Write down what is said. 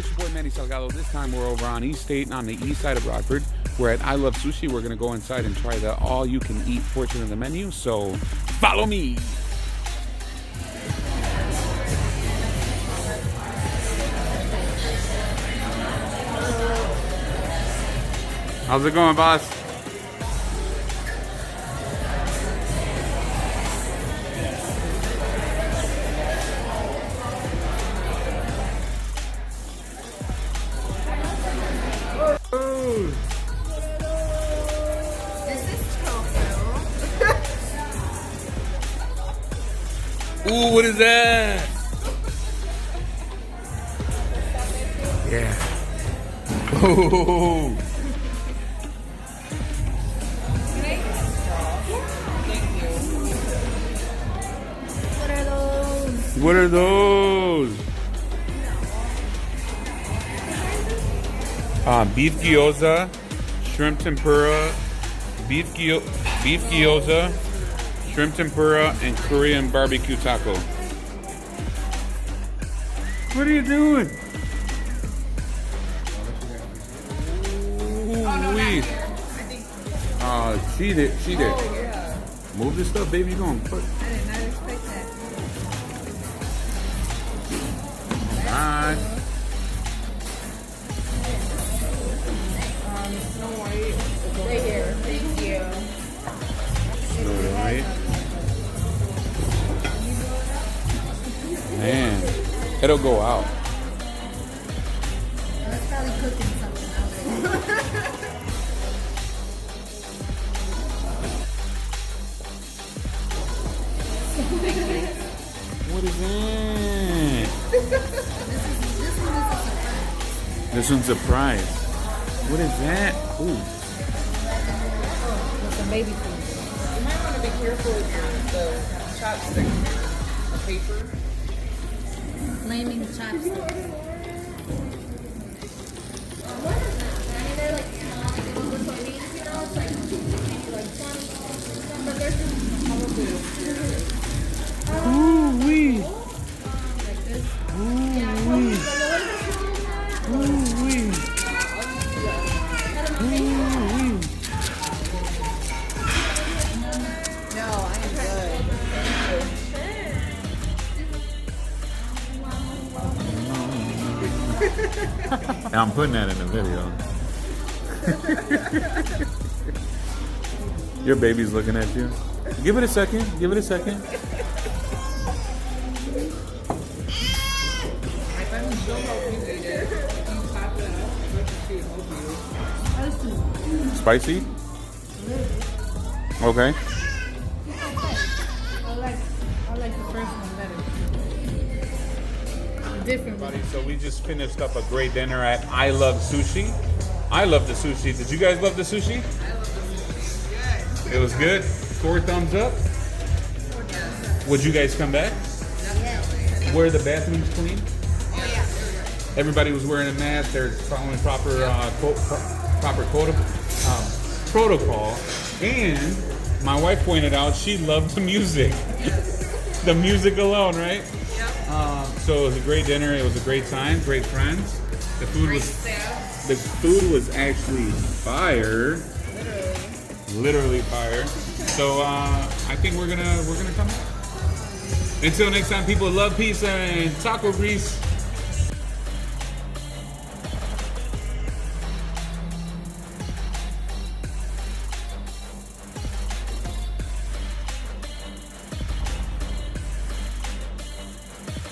it's your boy Manny Salgado. This time we're over on East State on the east side of Rockford. We're at I Love Sushi. We're going to go inside and try the all-you-can-eat portion of the menu. So follow me. How's it going, boss? Ooh, what is that? Yeah. Oh. What are those? What are those? Beef gyoza, shrimp tempura, beef gyoza, shrimp tempura, and Korean barbecue taco. What are you doing? Ooh-wee. She did. Oh, yeah. Move this stuff, baby. You going to put. I did not expect that. Alright. Snow White. Right here. Thank you. Snow White. Man, it'll go out. That's probably cooking something out there. What is that? This one's a prize. What is that? Ooh. With some baby food. You might want to be careful with the chopstick paper. Flaming chopsticks. Ooh-wee. Ooh-wee. Ooh-wee. Ooh-wee. No, I am good. I'm putting that in the video. Your baby's looking at you. Give it a second. Give it a second. Spicy? Okay. I like the first one better. Different. So we just finished up a great dinner at I Love Sushi. I love the sushi. Did you guys love the sushi? I love the sushi. It was good. 4 thumbs up. Would you guys come back? Were the bathrooms clean? Oh, yeah. Everybody was wearing a mask. They're following proper protocol. And my wife pointed out she loved the music. The music alone, right? Yep. So it was a great dinner. It was a great time. Great friends. The food was actually fire. Literally fire. So I think we're gonna come back. Until next time, people, love, peace, and taco grease.